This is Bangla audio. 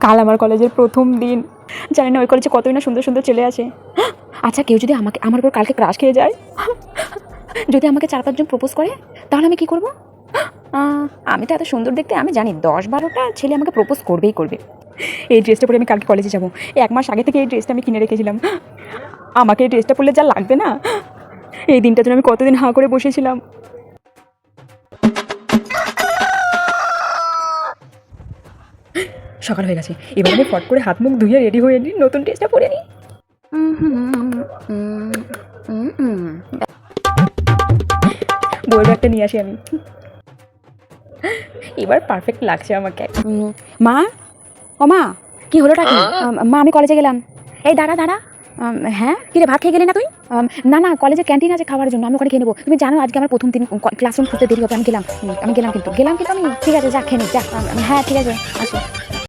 কাল আমার কলেজের প্রথম দিন। জানি না ওই কলেজে কতই না সুন্দর সুন্দর ছেলে আছে। আচ্ছা, কেউ যদি আমার উপর কালকে ক্রাশ খেয়ে যায়, যদি আমাকে 4-5 জন প্রপোজ করে, তাহলে আমি কী করব? আমি তো এত সুন্দর দেখতে, আমি জানি 10-12টা ছেলে আমাকে প্রপোজ করবেই করবে। এই ড্রেসটা পরে আমি কালকে কলেজে যাব। 1 মাস আগে থেকে এই ড্রেসটা আমি কিনে রেখেছিলাম। আমাকে এই ড্রেসটা পরলে যা লাগবে না, এই দিনটার জন্য আমি কতদিন হাঁ করে বসেছিলাম। সকাল হয়ে গেছে, এবার আমি ফট করে হাত মুখ ধুয়ে রেডি হয়ে নিই, নতুন ড্রেসটা পরে নিই। বইয়ের ব্যাগটা নিয়ে আসি আমি। এবার পারফেক্ট লাগছে আমাকে। মা, ও মা, কী হলোটা কি? মা, আমি কলেজে গেলাম। এই দাঁড়া দাঁড়া। হ্যাঁ, কিরে, ভাত খেয়ে গেলি না তুই? না না, কলেজে ক্যান্টিন আছে খাওয়ার জন্য, আমি ওখানে খেয়ে নেবো। তুমি জানো আজকে আমার প্রথম দিন, ক্লাসরুম খুঁজতে দেরি হবে। আমি গেলাম কিন্তু আমি ঠিক আছে, যা খেয়ে নি, যা। হ্যাঁ ঠিক আছে, আসো।